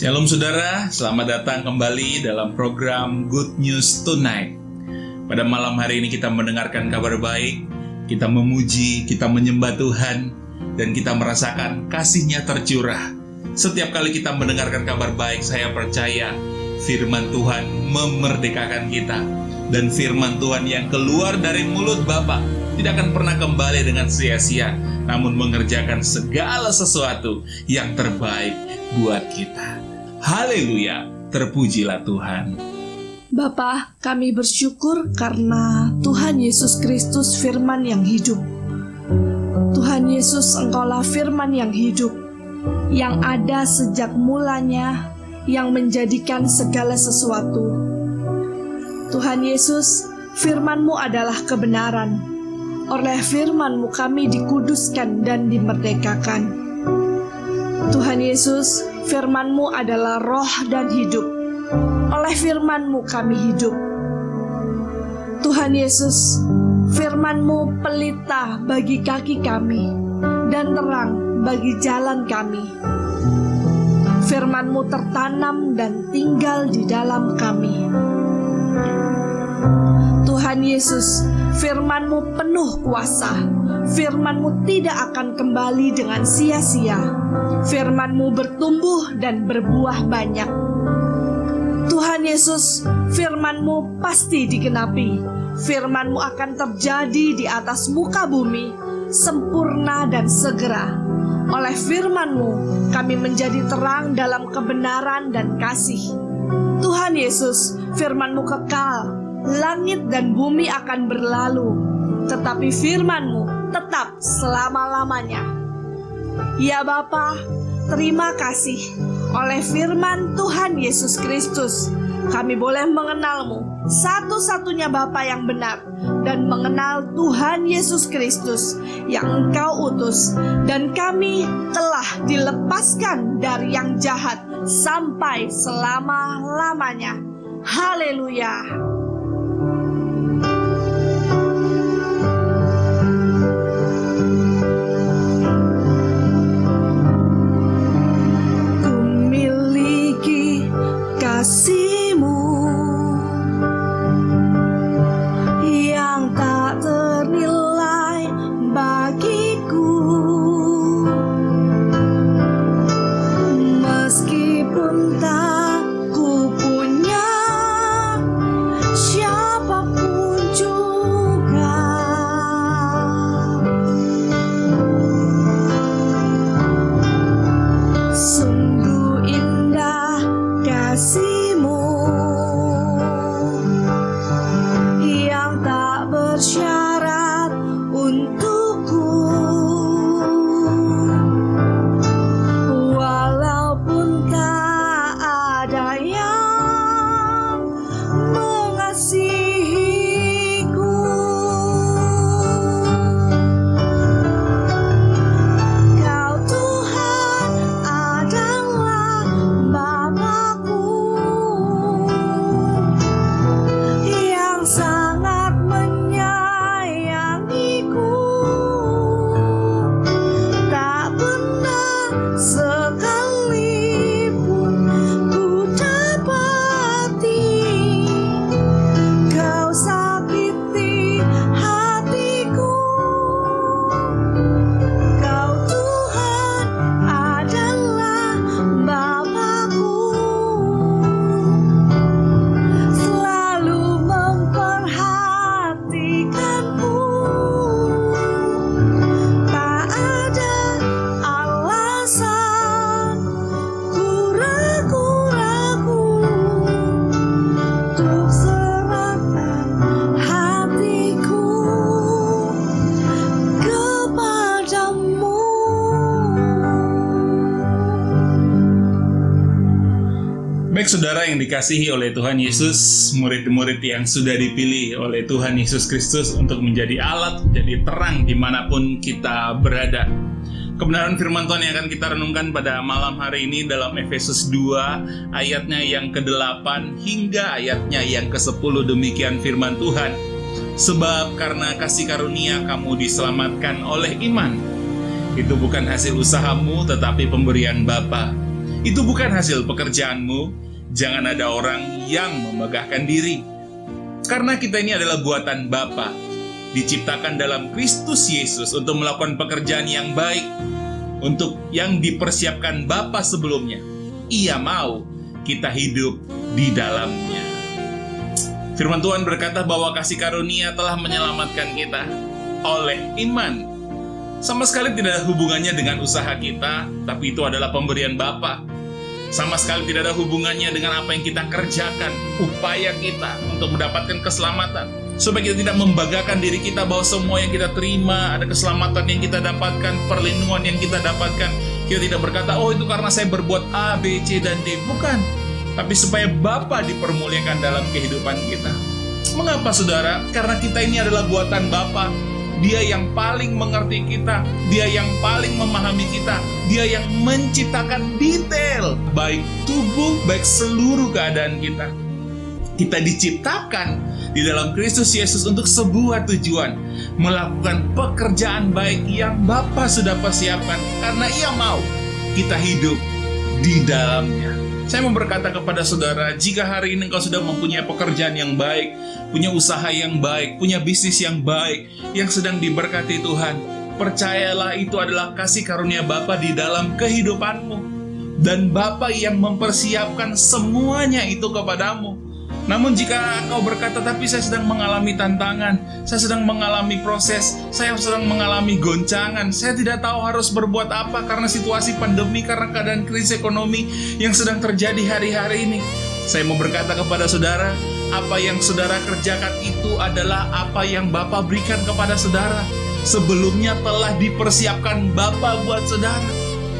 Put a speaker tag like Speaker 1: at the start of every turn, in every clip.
Speaker 1: Shalom saudara, selamat datang kembali dalam program Good News Tonight. Pada malam hari ini kita mendengarkan kabar baik, kita memuji, kita menyembah Tuhan, dan kita merasakan kasih-Nya tercurah. Setiap kali kita mendengarkan kabar baik, saya percaya firman Tuhan memerdekakan kita. Dan firman Tuhan yang keluar dari mulut Bapa tidak akan pernah kembali dengan sia-sia, namun mengerjakan segala sesuatu yang terbaik buat kita. Haleluya, terpujilah Tuhan.
Speaker 2: Bapa, kami bersyukur karena Tuhan Yesus Kristus firman yang hidup. Tuhan Yesus, Engkaulah firman yang hidup, yang ada sejak mulanya, yang menjadikan segala sesuatu. Tuhan Yesus, firman-Mu adalah kebenaran. Oleh firman-Mu kami dikuduskan dan dimerdekakan. Tuhan Yesus, firman-Mu adalah roh dan hidup. Oleh firman-Mu kami hidup. Tuhan Yesus, firman-Mu pelita bagi kaki kami dan terang bagi jalan kami. Firman-Mu tertanam dan tinggal di dalam kami. Tuhan Yesus, firman-Mu penuh kuasa. Firman-Mu tidak akan kembali dengan sia-sia. Firman-Mu bertumbuh dan berbuah banyak. Tuhan Yesus, firman-Mu pasti digenapi. Firman-Mu akan terjadi di atas muka bumi, sempurna dan segera. Oleh firman-Mu, kami menjadi terang dalam kebenaran dan kasih. Tuhan Yesus, firman-Mu kekal. Langit dan bumi akan berlalu, tetapi firman-Mu tetap selama-lamanya. Ya Bapa, terima kasih. Oleh firman Tuhan Yesus Kristus, kami boleh mengenal-Mu, satu-satunya Bapa yang benar, dan mengenal Tuhan Yesus Kristus yang Engkau utus, dan kami telah dilepaskan dari yang jahat sampai selama-lamanya. Haleluya. Kasih-Mu yang tak ternilai bagiku, meskipun tak ku punya siapapun juga. Sungguh indah kasih bersyarat untukku, walaupun tak ada yang mengasihiku. Kau Tuhan adalah Bapa-Ku yang sangat
Speaker 1: Baik saudara yang dikasihi oleh Tuhan Yesus, murid-murid yang sudah dipilih oleh Tuhan Yesus Kristus untuk menjadi alat, menjadi terang dimanapun kita berada. Kebenaran firman Tuhan yang akan kita renungkan pada malam hari ini dalam Efesus 2 ayatnya yang ke-8 hingga ayatnya yang ke-10. Demikian firman Tuhan. Sebab karena kasih karunia kamu diselamatkan oleh iman. Itu bukan hasil usahamu tetapi pemberian Bapa. Itu bukan hasil pekerjaanmu. Jangan ada orang yang memegahkan diri. Karena kita ini adalah buatan Bapa, diciptakan dalam Kristus Yesus untuk melakukan pekerjaan yang baik, untuk yang dipersiapkan Bapa sebelumnya. Ia mau kita hidup di dalamnya. Firman Tuhan berkata bahwa kasih karunia telah menyelamatkan kita oleh iman. Sama sekali tidak ada hubungannya dengan usaha kita, tapi itu adalah pemberian Bapa. Sama sekali tidak ada hubungannya dengan apa yang kita kerjakan, upaya kita untuk mendapatkan keselamatan. Supaya kita tidak membanggakan diri kita bahwa semua yang kita terima, ada keselamatan yang kita dapatkan, perlindungan yang kita dapatkan. Kita tidak berkata, oh itu karena saya berbuat A, B, C, dan D. Bukan. Tapi supaya Bapa dipermuliakan dalam kehidupan kita. Mengapa saudara? Karena kita ini adalah buatan Bapa. Dia yang paling mengerti kita, Dia yang paling memahami kita, Dia yang menciptakan detail, baik tubuh, baik seluruh keadaan kita. Kita diciptakan di dalam Kristus Yesus untuk sebuah tujuan, melakukan pekerjaan baik yang Bapa sudah persiapkan, karena Ia mau kita hidup di dalamnya. Saya mau berkata kepada saudara, jika hari ini engkau sudah mempunyai pekerjaan yang baik, punya usaha yang baik, punya bisnis yang baik, yang sedang diberkati Tuhan, percayalah itu adalah kasih karunia Bapa di dalam kehidupanmu. Dan Bapa yang mempersiapkan semuanya itu kepadamu. Namun jika engkau berkata, tapi saya sedang mengalami tantangan, saya sedang mengalami proses, saya sedang mengalami goncangan, saya tidak tahu harus berbuat apa karena situasi pandemi, karena keadaan krisis ekonomi yang sedang terjadi hari-hari ini. Saya mau berkata kepada saudara, apa yang saudara kerjakan itu adalah apa yang Bapa berikan kepada saudara. Sebelumnya telah dipersiapkan Bapa buat saudara.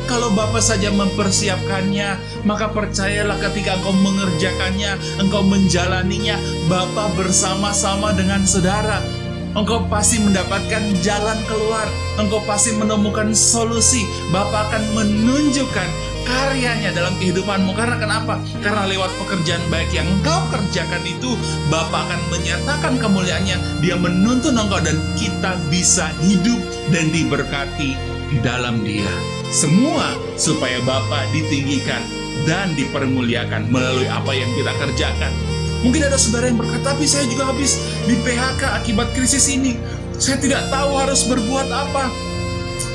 Speaker 1: Kalau Bapa saja mempersiapkannya, maka percayalah ketika engkau mengerjakannya, engkau menjalaninya, Bapa bersama-sama dengan saudara. Engkau pasti mendapatkan jalan keluar, engkau pasti menemukan solusi. Bapa akan menunjukkan karyanya dalam kehidupanmu. Karena kenapa? Karena lewat pekerjaan baik yang engkau kerjakan itu, Bapa akan menyatakan kemuliaannya. Dia menuntun engkau dan kita bisa hidup dan diberkati di dalam Dia. Semua supaya Bapa ditinggikan dan dipermuliakan melalui apa yang kita kerjakan. Mungkin ada saudara yang berkata, tapi saya juga habis di PHK akibat krisis ini. Saya tidak tahu harus berbuat apa.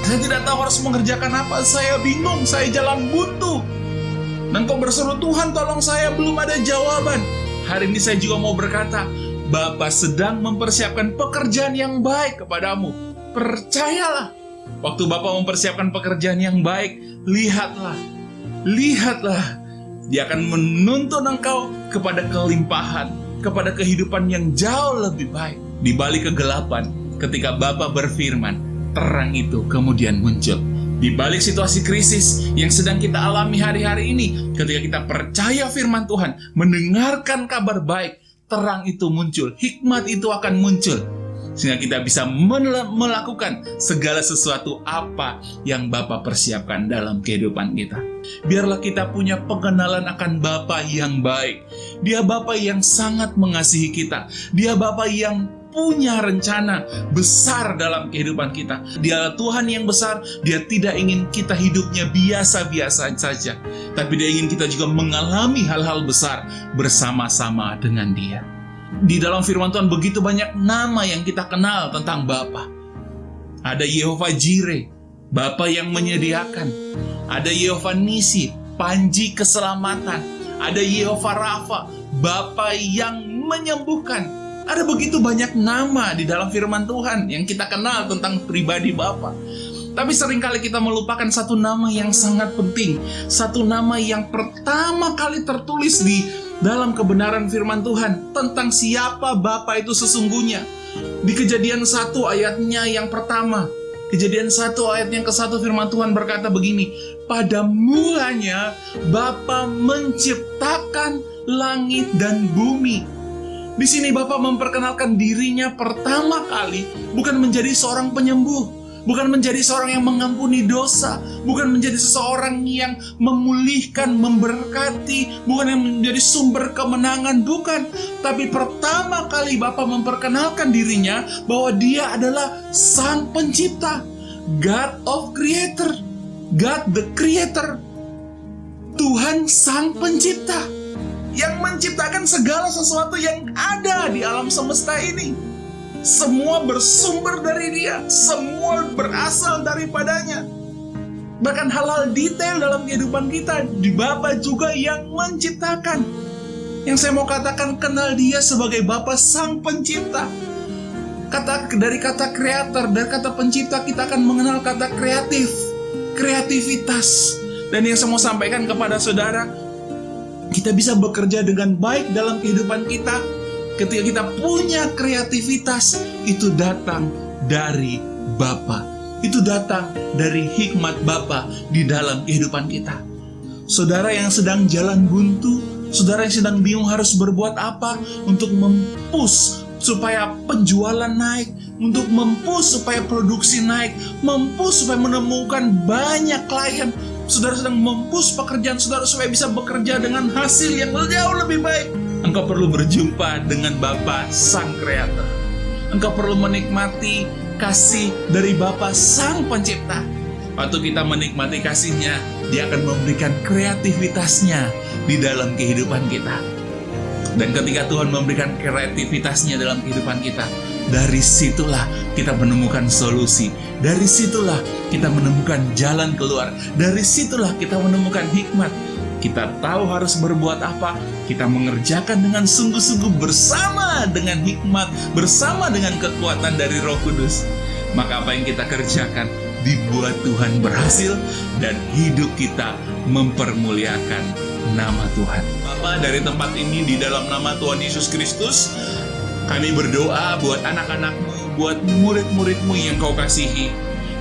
Speaker 1: Saya tidak tahu harus mengerjakan apa. Saya bingung, saya jalan buntu. Dan kau berseru, Tuhan tolong saya, belum ada jawaban. Hari ini saya juga mau berkata, Bapa sedang mempersiapkan pekerjaan yang baik kepadamu. Percayalah. Waktu Bapa mempersiapkan pekerjaan yang baik, lihatlah. Dia akan menuntun engkau kepada kelimpahan, kepada kehidupan yang jauh lebih baik. Di balik kegelapan, ketika Bapa berfirman, terang itu kemudian muncul. Di balik situasi krisis yang sedang kita alami hari-hari ini, ketika kita percaya firman Tuhan, mendengarkan kabar baik, terang itu muncul, hikmat itu akan muncul. Sehingga kita bisa melakukan segala sesuatu apa yang Bapa persiapkan dalam kehidupan kita. Biarlah kita punya pengenalan akan Bapa yang baik. Dia Bapa yang sangat mengasihi kita. Dia Bapa yang punya rencana besar dalam kehidupan kita. Dia Tuhan yang besar. Dia tidak ingin kita hidupnya biasa-biasa saja, tapi Dia ingin kita juga mengalami hal-hal besar bersama-sama dengan Dia. Di dalam firman Tuhan begitu banyak nama yang kita kenal tentang Bapa. Ada Yehova Jireh, Bapa yang menyediakan. Ada Yehova Nisi, Panji keselamatan. Ada Yehova Rafa, Bapa yang menyembuhkan. Ada begitu banyak nama di dalam firman Tuhan yang kita kenal tentang pribadi Bapa. Tapi seringkali kita melupakan satu nama yang sangat penting. Satu nama yang pertama kali tertulis di dalam kebenaran firman Tuhan tentang siapa Bapa itu sesungguhnya. Di Kejadian 1 ayatnya yang pertama, Kejadian 1 ayat yang ke-1 firman Tuhan berkata begini, pada mulanya Bapa menciptakan langit dan bumi. Di sini Bapa memperkenalkan dirinya pertama kali bukan menjadi seorang penyembuh, bukan menjadi seorang yang mengampuni dosa, bukan menjadi seseorang yang memulihkan, memberkati, bukan yang menjadi sumber kemenangan, bukan. Tapi pertama kali Bapa memperkenalkan dirinya bahwa Dia adalah Sang Pencipta, God of Creator, God the Creator. Tuhan Sang Pencipta yang menciptakan segala sesuatu yang ada di alam semesta ini. Semua bersumber dari Dia, semua berasal daripadanya. Bahkan hal-hal detail dalam kehidupan kita, di Bapa juga yang menciptakan. Yang saya mau katakan, kenal Dia sebagai Bapa Sang Pencipta. Dari kata kreator, dari kata pencipta, kita akan mengenal kata kreatif, kreativitas. Dan yang saya mau sampaikan kepada saudara, kita bisa bekerja dengan baik dalam kehidupan kita ketika kita punya kreativitas. Itu datang dari Bapa. Itu datang dari hikmat Bapa di dalam kehidupan kita. Saudara yang sedang jalan buntu, saudara yang sedang bingung harus berbuat apa untuk mempush supaya penjualan naik, untuk mempush supaya produksi naik, mempush supaya menemukan banyak klien. Saudara sedang mempush pekerjaan saudara supaya bisa bekerja dengan hasil yang jauh lebih baik. Engkau perlu berjumpa dengan Bapa Sang Kreator. Engkau perlu menikmati kasih dari Bapa Sang Pencipta. Waktu kita menikmati kasih-Nya, Dia akan memberikan kreativitasnya di dalam kehidupan kita. Dan ketika Tuhan memberikan kreativitasnya dalam kehidupan kita, dari situlah kita menemukan solusi. Dari situlah kita menemukan jalan keluar. Dari situlah kita menemukan hikmat. Kita tahu harus berbuat apa. Kita mengerjakan dengan sungguh-sungguh bersama dengan hikmat, bersama dengan kekuatan dari Roh Kudus. Maka apa yang kita kerjakan dibuat Tuhan berhasil dan hidup kita mempermuliakan nama Tuhan. Bapa, dari tempat ini di dalam nama Tuhan Yesus Kristus, kami berdoa buat anak-anak-Mu, buat murid-murid-Mu yang Kau kasihi.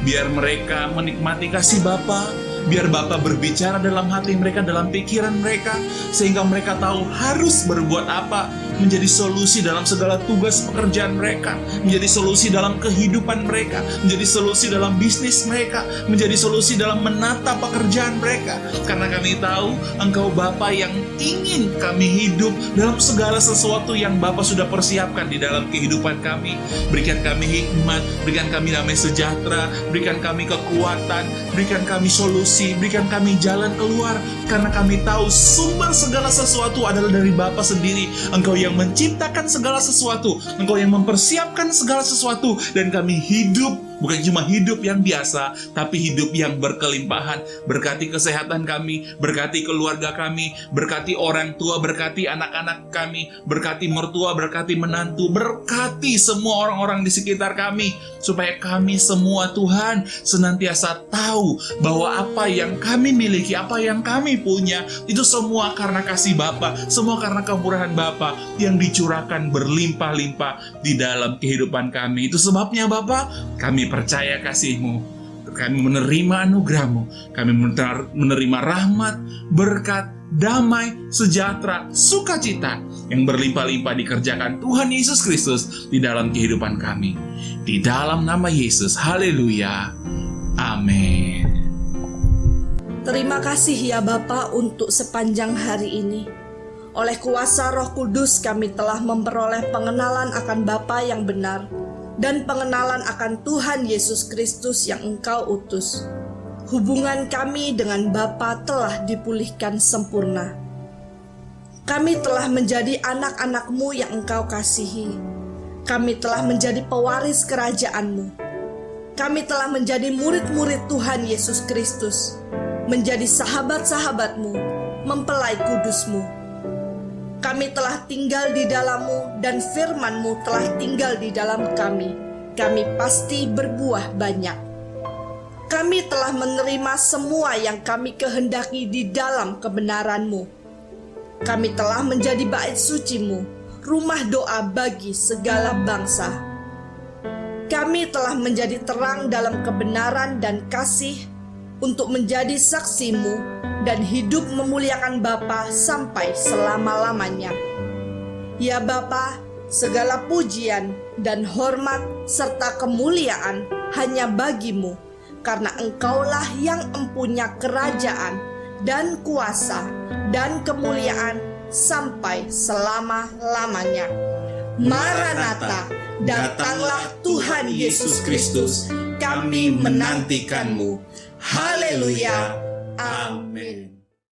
Speaker 1: Biar mereka menikmati kasih Bapa, biar Bapa berbicara dalam hati mereka, dalam pikiran mereka, sehingga mereka tahu harus berbuat apa, menjadi solusi dalam segala tugas pekerjaan mereka, menjadi solusi dalam kehidupan mereka, menjadi solusi dalam bisnis mereka, menjadi solusi dalam menata pekerjaan mereka. Karena kami tahu Engkau Bapa yang ingin kami hidup dalam segala sesuatu yang Bapa sudah persiapkan di dalam kehidupan kami. Berikan kami hikmat, berikan kami damai sejahtera, berikan kami kekuatan, berikan kami solusi, berikan kami jalan keluar. Karena kami tahu sumber segala sesuatu adalah dari Bapa sendiri. Engkau yang menciptakan segala sesuatu, Engkau yang mempersiapkan segala sesuatu, dan kami hidup bukan cuma hidup yang biasa, tapi hidup yang berkelimpahan. Berkati kesehatan kami, berkati keluarga kami, berkati orang tua, berkati anak-anak kami, berkati mertua, berkati menantu, berkati semua orang-orang di sekitar kami, supaya kami semua Tuhan senantiasa tahu bahwa apa yang kami miliki, apa yang kami punya, itu semua karena kasih Bapa, semua karena kemurahan Bapa yang dicurahkan berlimpah-limpah di dalam kehidupan kami. Itu sebabnya Bapa, kami percaya kasih-Mu, kami menerima anugerah-Mu, kami menerima rahmat, berkat, damai, sejahtera, sukacita yang berlimpah-limpah dikerjakan Tuhan Yesus Kristus di dalam kehidupan kami. Di dalam nama Yesus, haleluya, amin.
Speaker 2: Terima kasih ya Bapa untuk sepanjang hari ini. Oleh kuasa Roh Kudus kami telah memperoleh pengenalan akan Bapa yang benar dan pengenalan akan Tuhan Yesus Kristus yang Engkau utus. Hubungan kami dengan Bapa telah dipulihkan sempurna. Kami telah menjadi anak-anak-Mu yang Engkau kasihi. Kami telah menjadi pewaris kerajaan-Mu. Kami telah menjadi murid-murid Tuhan Yesus Kristus, menjadi sahabat-sahabat-Mu, mempelai kudus-Mu. Kami telah tinggal di dalam-Mu dan firman-Mu telah tinggal di dalam kami. Kami pasti berbuah banyak. Kami telah menerima semua yang kami kehendaki di dalam kebenaran-Mu. Kami telah menjadi bait suci-Mu, rumah doa bagi segala bangsa. Kami telah menjadi terang dalam kebenaran dan kasih untuk menjadi saksi-Mu dan hidup memuliakan Bapa sampai selama-lamanya. Ya Bapa, segala pujian dan hormat serta kemuliaan hanya bagi-Mu, karena Engkaulah yang empunya kerajaan dan kuasa dan kemuliaan sampai selama-lamanya. Maranatha, datanglah Tuhan Yesus Kristus, kami menantikan-Mu. Haleluya. Amin.